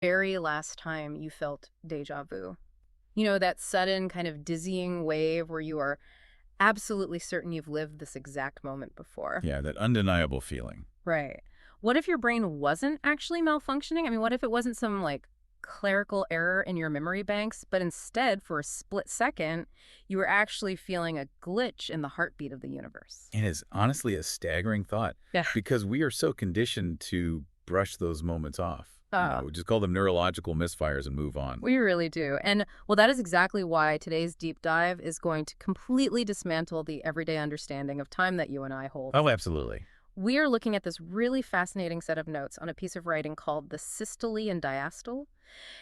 very last time you felt déjà vu? You know, that sudden kind of dizzying wave where you are absolutely certain you've lived this exact moment before. Yeah, that undeniable feeling. Right. What if your brain wasn't actually malfunctioning? I mean, what if it wasn't some like clerical error in your memory banks, but instead, for a split second, you were actually feeling a glitch in the heartbeat of the universe? It is honestly a staggering thought Yeah. because we are so conditioned to brush those moments off. Oh, We just call them neurological misfires and move on. we really do. And well, that is exactly why today's deep dive is going to completely dismantle the everyday understanding of time that you and I hold. Oh, absolutely. We are looking at this really fascinating set of notes on a piece of writing called the systole and diastole.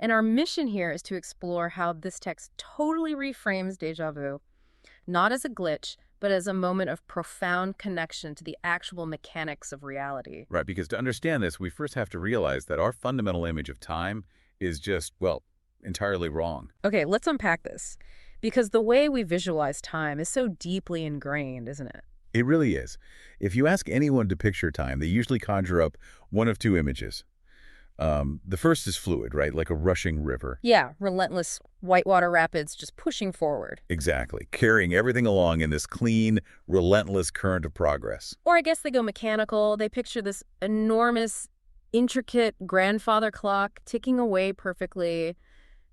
And our mission here is to explore how this text totally reframes déjà vu, not as a glitch, but as a moment of profound connection to the actual mechanics of reality. Right, because to understand this, we first have to realize that our fundamental image of time is just, well, entirely wrong. Okay, let's unpack this. Because the way we visualize time is so deeply ingrained, isn't it? It really is. If you ask anyone to picture time, they usually conjure up one of two images. The first is fluid, right? Like a rushing river. Yeah, relentless whitewater rapids just pushing forward. Exactly. Carrying everything along in this clean, relentless current of progress. Or I guess they go mechanical. They picture this enormous, intricate grandfather clock ticking away perfectly,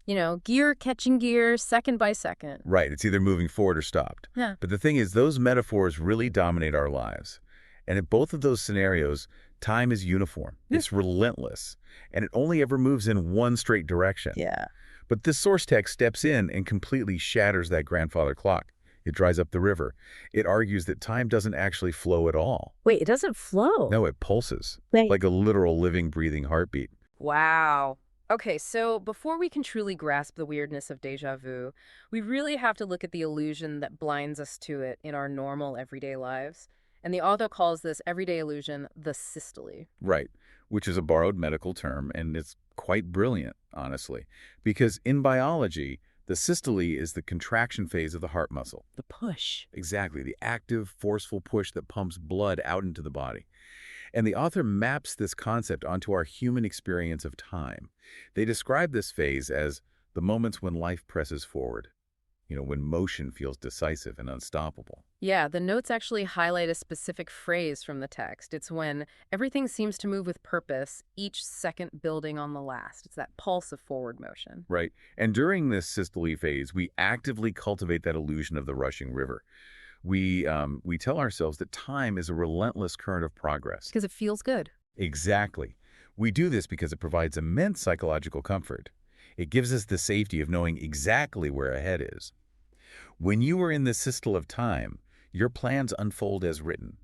you know, gear catching gear, second by second. Right. It's either moving forward or stopped. Yeah. But the thing is, those metaphors really dominate our lives. And in both of those scenarios, time is uniform. It's relentless. And it only ever moves in one straight direction. Yeah. But this source text steps in and completely shatters that grandfather clock. It dries up the river. It argues that time doesn't actually flow at all. Wait, it doesn't flow. No, it pulses, Wait. like a literal living, breathing heartbeat. Wow. Okay, so before we can truly grasp the weirdness of déjà vu, we really have to look at the illusion that blinds us to it in our normal everyday lives. And the author calls this everyday illusion the systole. Right, which is a borrowed medical term, and it's quite brilliant, honestly, because in biology, the systole is the contraction phase of the heart muscle. The push. Exactly, the active, forceful push that pumps blood out into the body. And the author maps this concept onto our human experience of time. They describe this phase as the moments when life presses forward, when motion feels decisive and unstoppable. Yeah, the notes actually highlight a specific phrase from the text. It's when everything seems to move with purpose, each second building on the last. It's that pulse of forward motion. Right. And during this systole phase, we actively cultivate that illusion of the rushing river. We tell ourselves that time is a relentless current of progress. Because it feels good. Exactly. We do this because it provides immense psychological comfort. It gives us the safety of knowing exactly where ahead is. When you are in the systole of time, your plans unfold as written.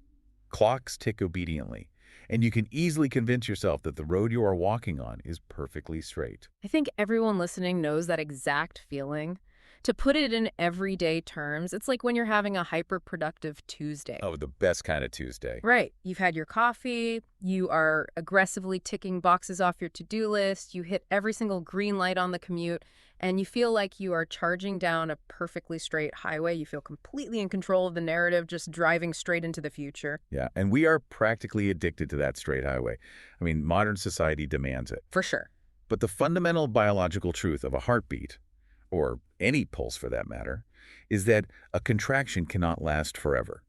Clocks tick obediently, and you can easily convince yourself that the road you are walking on is perfectly straight. I think everyone listening knows that exact feeling. To put it in everyday terms, it's like when you're having a hyper-productive Tuesday. Oh, the best kind of Tuesday. Right. You've had your coffee, you are aggressively ticking boxes off your to-do list, you hit every single green light on the commute, and you feel like you are charging down a perfectly straight highway. You feel completely in control of the narrative, just driving straight into the future. Yeah, and we are practically addicted to that straight highway. I mean, modern society demands it. For sure. But the fundamental biological truth of a heartbeat, or any pulse for that matter, is that a contraction cannot last forever.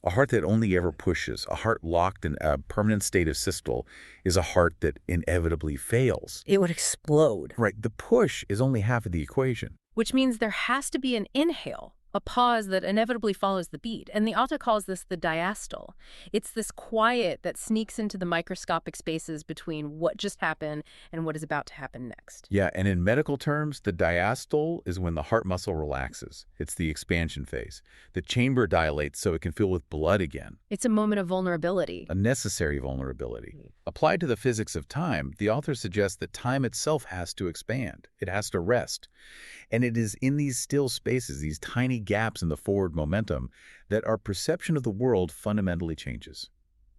A heart that only ever pushes, a heart locked in a permanent state of systole, is a heart that inevitably fails. It would explode. Right, the push is only half of the equation. Which means there has to be an inhale, a pause that inevitably follows the beat. And the author calls this the diastole. It's this quiet that sneaks into the microscopic spaces between what just happened and what is about to happen next. Yeah, and in medical terms, the diastole is when the heart muscle relaxes. It's the expansion phase. The chamber dilates so it can fill with blood again. It's a moment of vulnerability. A necessary vulnerability. Applied to the physics of time, the author suggests that time itself has to expand. It has to rest. And it is in these still spaces, these tiny gaps in the forward momentum, that our perception of the world fundamentally changes.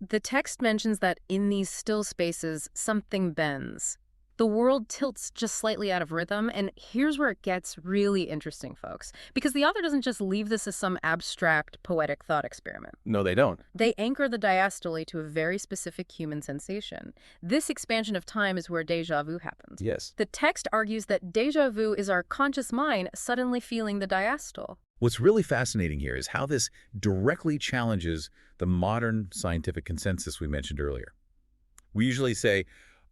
The text mentions that in these still spaces, something bends. The world tilts just slightly out of rhythm, and here's where it gets really interesting, folks. Because the author doesn't just leave this as some abstract, poetic thought experiment. No, they don't. They anchor the diastole to a very specific human sensation. This expansion of time is where déjà vu happens. Yes. The text argues that déjà vu is our conscious mind suddenly feeling the diastole. What's really fascinating here is how this directly challenges the modern scientific consensus we mentioned earlier. We usually say,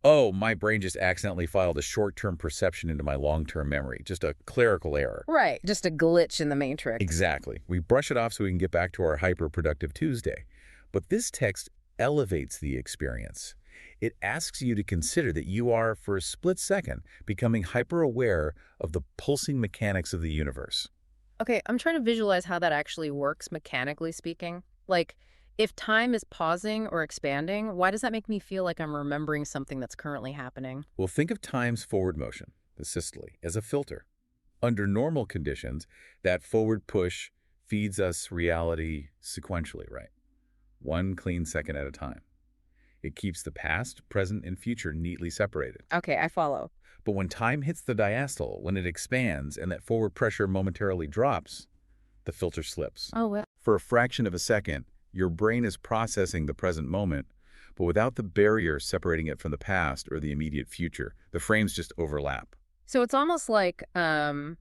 oh, my brain just accidentally filed a short-term perception into my long-term memory, just a clerical error. Right, just a glitch in the matrix. Exactly. We brush it off so we can get back to our hyper-productive Tuesday. But this text elevates the experience. It asks you to consider that you are, for a split second, becoming hyper-aware of the pulsing mechanics of the universe. Okay, I'm trying to visualize how that actually works, mechanically speaking. Like, if time is pausing or expanding, why does that make me feel like I'm remembering something that's currently happening? Well, think of time's forward motion, the systole, as a filter. Under normal conditions, that forward push feeds us reality sequentially, right? One clean second at a time. It keeps the past, present, and future neatly separated. Okay, I follow. But when time hits the diastole, when it expands and that forward pressure momentarily drops, the filter slips. Oh, well. For a fraction of a second, your brain is processing the present moment, but without the barrier separating it from the past or the immediate future. The frames just overlap. So it's almost like a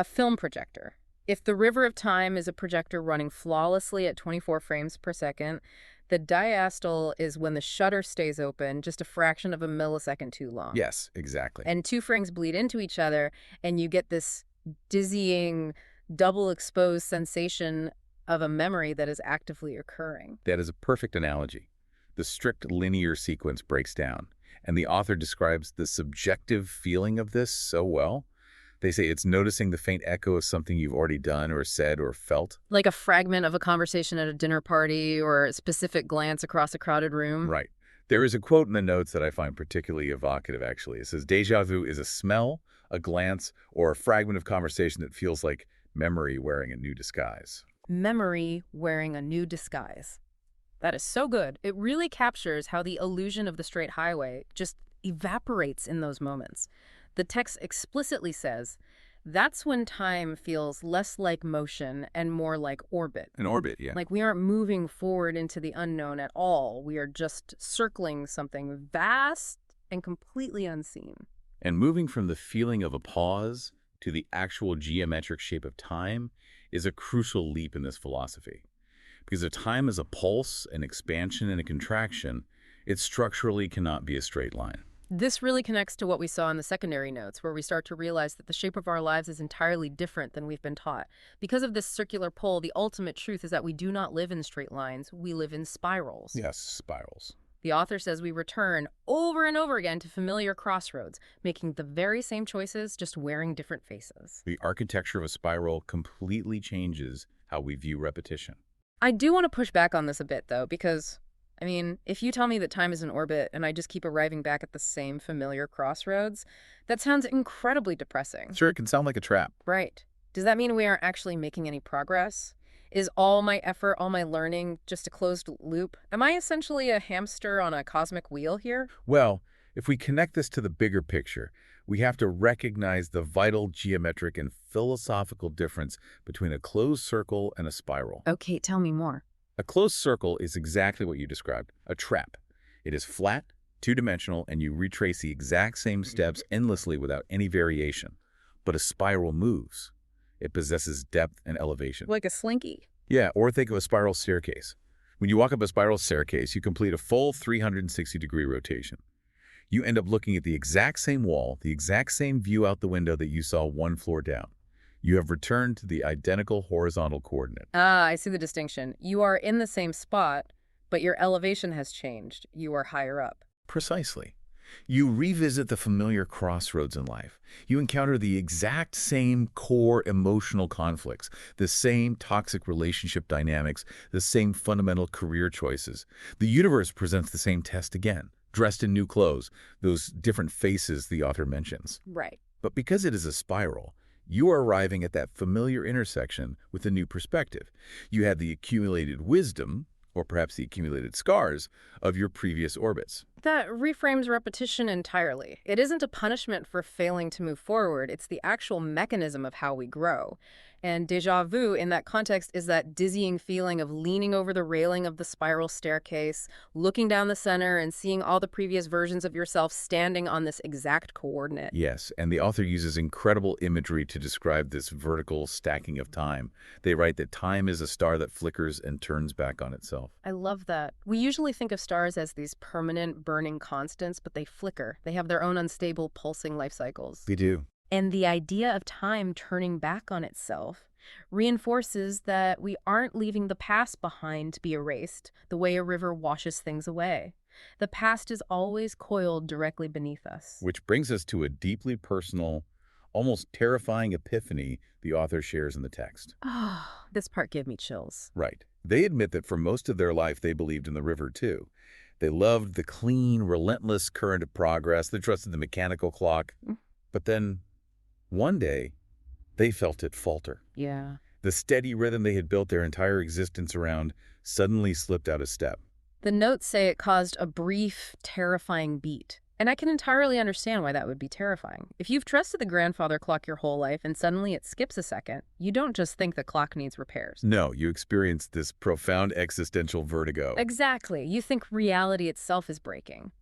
film projector. If the river of time is a projector running flawlessly at 24 frames per second, the diastole is when the shutter stays open just a fraction of a millisecond too long. Yes, exactly. And two frames bleed into each other, and you get this dizzying, double exposed sensation of a memory that is actively occurring. That is a perfect analogy. The strict linear sequence breaks down, and the author describes the subjective feeling of this so well. They say it's noticing the faint echo of something you've already done or said or felt. Like a fragment of a conversation at a dinner party or a specific glance across a crowded room. Right. There is a quote in the notes that I find particularly evocative, actually. It says, déjà vu is a smell, a glance, or a fragment of conversation that feels like memory wearing a new disguise. Memory wearing a new disguise. That is so good. It really captures how the illusion of the straight highway just evaporates in those moments. The text explicitly says, that's when time feels less like motion and more like orbit. An orbit, yeah. Like we aren't moving forward into the unknown at all. We are just circling something vast and completely unseen. And moving from the feeling of a pause to the actual geometric shape of time is a crucial leap in this philosophy. Because if time is a pulse, an expansion, and a contraction, it structurally cannot be a straight line. This really connects to what we saw in the secondary notes, where we start to realize that the shape of our lives is entirely different than we've been taught. Because of this circular pull, the ultimate truth is that we do not live in straight lines, we live in spirals. Yes, spirals. The author says we return over and over again to familiar crossroads, making the very same choices, just wearing different faces. The architecture of a spiral completely changes how we view repetition. I do want to push back on this a bit, though, because if you tell me that time is in orbit and I just keep arriving back at the same familiar crossroads, that sounds incredibly depressing. Sure, it can sound like a trap. Right. Does that mean we aren't actually making any progress? Is all my effort, all my learning, just a closed loop? Am I essentially a hamster on a cosmic wheel here? Well, if we connect this to the bigger picture, we have to recognize the vital geometric and philosophical difference between a closed circle and a spiral. Okay, tell me more. A closed circle is exactly what you described, a trap. It is flat, two-dimensional, and you retrace the exact same steps endlessly without any variation. But a spiral moves. It possesses depth and elevation. Like a slinky. Yeah, or think of a spiral staircase. When you walk up a spiral staircase, you complete a full 360-degree rotation. You end up looking at the exact same wall, the exact same view out the window that you saw one floor down. You have returned to the identical horizontal coordinate. Ah, I see the distinction. You are in the same spot, but your elevation has changed. You are higher up. Precisely. You revisit the familiar crossroads in life. You encounter the exact same core emotional conflicts, the same toxic relationship dynamics, the same fundamental career choices. The universe presents the same test again, dressed in new clothes, those different faces the author mentions. Right. But because it is a spiral, you are arriving at that familiar intersection with a new perspective. You had the accumulated wisdom, or perhaps the accumulated scars, of your previous orbits. That reframes repetition entirely. It isn't a punishment for failing to move forward, it's the actual mechanism of how we grow. And déjà vu in that context is that dizzying feeling of leaning over the railing of the spiral staircase, looking down the center, and seeing all the previous versions of yourself standing on this exact coordinate. Yes, and the author uses incredible imagery to describe this vertical stacking of time. They write that time is a star that flickers and turns back on itself. I love that. We usually think of stars as these permanent, burning constants, but they flicker. They have their own unstable, pulsing life cycles. We do. And the idea of time turning back on itself reinforces that we aren't leaving the past behind to be erased the way a river washes things away. The past is always coiled directly beneath us. Which brings us to a deeply personal, almost terrifying epiphany the author shares in the text. Oh, this part gave me chills. Right. They admit that for most of their life they believed in the river too. They loved the clean, relentless current of progress. They trusted the mechanical clock. Mm. But then, one day, they felt it falter. Yeah. The steady rhythm they had built their entire existence around suddenly slipped out of step. The notes say it caused a brief, terrifying beat. And I can entirely understand why that would be terrifying. If you've trusted the grandfather clock your whole life and suddenly it skips a second, you don't just think the clock needs repairs. No, you experience this profound existential vertigo. Exactly. You think reality itself is breaking.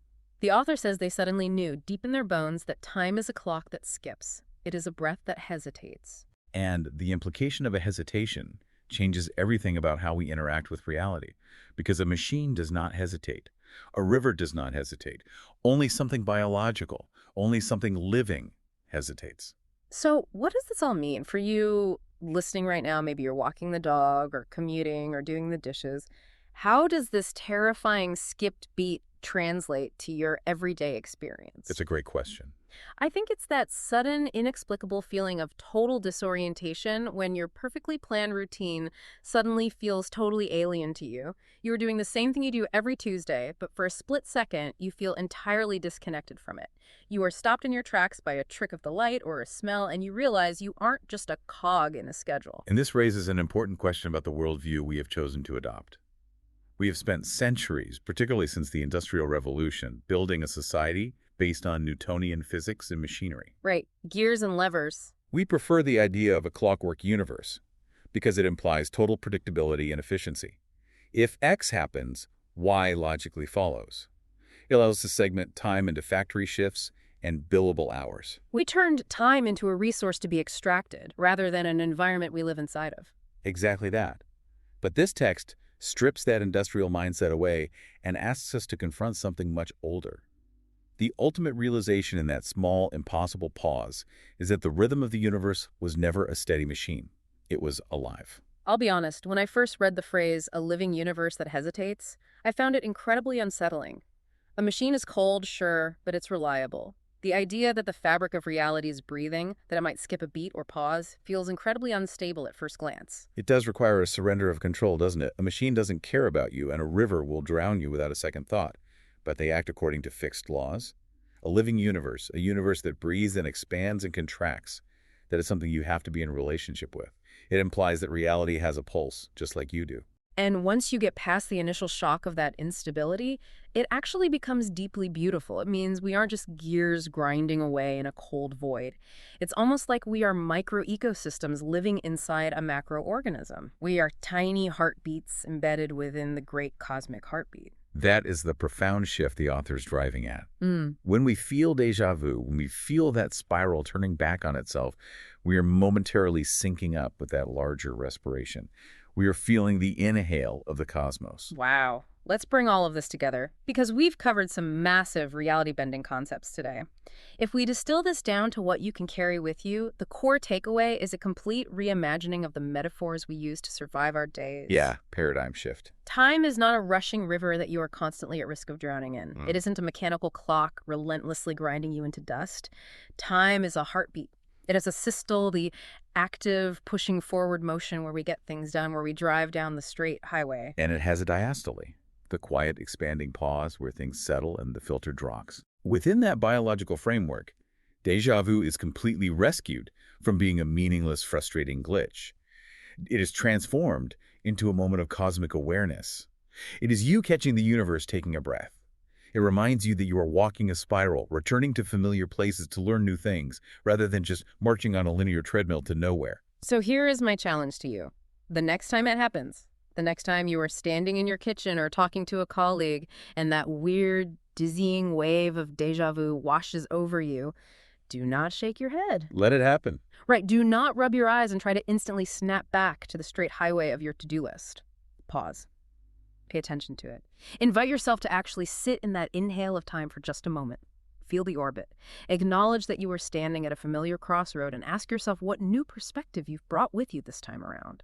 The author says they suddenly knew deep in their bones that time is a clock that skips. It is a breath that hesitates. And the implication of a hesitation changes everything about how we interact with reality. Because a machine does not hesitate. A river does not hesitate. Only something biological, only something living hesitates. So what does this all mean for you listening right now? Maybe you're walking the dog or commuting or doing the dishes. How does this terrifying skipped beat translate to your everyday experience? It's a great question. I think it's that sudden, inexplicable feeling of total disorientation when your perfectly planned routine suddenly feels totally alien to you. You are doing the same thing you do every Tuesday, but for a split second, you feel entirely disconnected from it. You are stopped in your tracks by a trick of the light or a smell, and you realize you aren't just a cog in a schedule. And this raises an important question about the worldview we have chosen to adopt. We have spent centuries, particularly since the Industrial Revolution, building a society based on Newtonian physics and machinery. Right, gears and levers. We prefer the idea of a clockwork universe because it implies total predictability and efficiency. If X happens, Y logically follows. It allows us to segment time into factory shifts and billable hours. We turned time into a resource to be extracted rather than an environment we live inside of. Exactly that. But this text strips that industrial mindset away and asks us to confront something much older. The ultimate realization in that small, impossible pause is that the rhythm of the universe was never a steady machine. It was alive. I'll be honest, when I first read the phrase, a living universe that hesitates, I found it incredibly unsettling. A machine is cold, sure, but it's reliable. The idea that the fabric of reality is breathing, that it might skip a beat or pause, feels incredibly unstable at first glance. It does require a surrender of control, doesn't it? A machine doesn't care about you, and a river will drown you without a second thought. But they act according to fixed laws. A living universe, a universe that breathes and expands and contracts, that is something you have to be in a relationship with. It implies that reality has a pulse, just like you do. And once you get past the initial shock of that instability, it actually becomes deeply beautiful. It means we aren't just gears grinding away in a cold void. It's almost like we are micro-ecosystems living inside a macroorganism. We are tiny heartbeats embedded within the great cosmic heartbeat. That is the profound shift the author's driving at. Mm. When we feel déjà vu, when we feel that spiral turning back on itself, we are momentarily syncing up with that larger respiration. We are feeling the inhale of the cosmos. Wow. Let's bring all of this together, because we've covered some massive reality-bending concepts today. If we distill this down to what you can carry with you, the core takeaway is a complete reimagining of the metaphors we use to survive our days. Yeah, paradigm shift. Time is not a rushing river that you are constantly at risk of drowning in. It isn't a mechanical clock relentlessly grinding you into dust. Time is a heartbeat. It has a systole, the active pushing forward motion where we get things done, where we drive down the straight highway. And it has a diastole, the quiet expanding pause where things settle and the filter drops. Within that biological framework, déjà vu is completely rescued from being a meaningless, frustrating glitch. It is transformed into a moment of cosmic awareness. It is you catching the universe taking a breath. It reminds you that you are walking a spiral, returning to familiar places to learn new things, rather than just marching on a linear treadmill to nowhere. So here is my challenge to you. The next time it happens, the next time you are standing in your kitchen or talking to a colleague and that weird, dizzying wave of déjà vu washes over you, do not shake your head. Let it happen. Right, do not rub your eyes and try to instantly snap back to the straight highway of your to-do list. Pause. Pay attention to it. Invite yourself to actually sit in that inhale of time for just a moment. Feel the orbit. Acknowledge that you are standing at a familiar crossroad and ask yourself what new perspective you've brought with you this time around.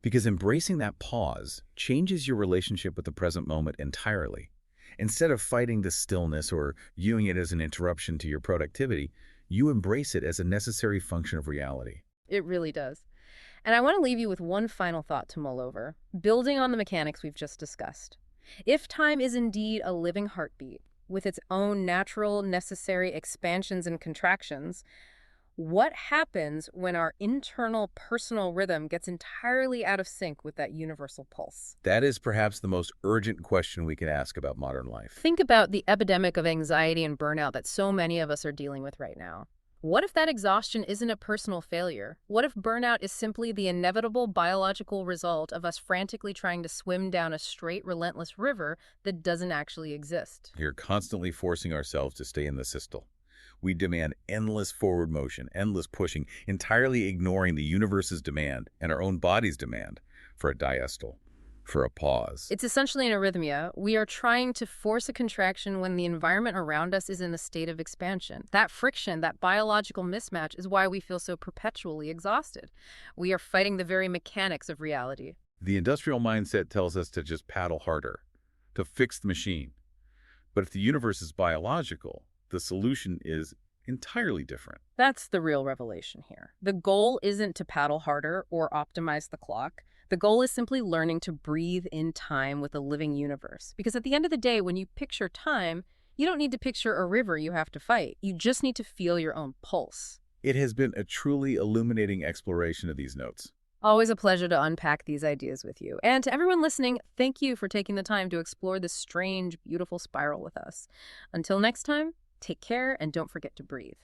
Because embracing that pause changes your relationship with the present moment entirely. Instead of fighting the stillness or viewing it as an interruption to your productivity, you embrace it as a necessary function of reality. It really does. And I want to leave you with one final thought to mull over, building on the mechanics we've just discussed. If time is indeed a living heartbeat, with its own natural, necessary expansions and contractions, what happens when our internal personal rhythm gets entirely out of sync with that universal pulse? That is perhaps the most urgent question we can ask about modern life. Think about the epidemic of anxiety and burnout that so many of us are dealing with right now. What if that exhaustion isn't a personal failure? What if burnout is simply the inevitable biological result of us frantically trying to swim down a straight, relentless river that doesn't actually exist? We're constantly forcing ourselves to stay in the systole. We demand endless forward motion, endless pushing, entirely ignoring the universe's demand and our own body's demand for a diastole, for a pause. It's essentially an arrhythmia. We are trying to force a contraction when the environment around us is in a state of expansion. That friction, that biological mismatch, is why we feel so perpetually exhausted. We are fighting the very mechanics of reality. The industrial mindset tells us to just paddle harder, to fix the machine. But if the universe is biological, the solution is entirely different. That's the real revelation here. The goal isn't to paddle harder or optimize the clock. The goal is simply learning to breathe in time with a living universe. Because at the end of the day, when you picture time, you don't need to picture a river you have to fight. You just need to feel your own pulse. It has been a truly illuminating exploration of these notes. Always a pleasure to unpack these ideas with you. And to everyone listening, thank you for taking the time to explore this strange, beautiful spiral with us. Until next time, take care and don't forget to breathe.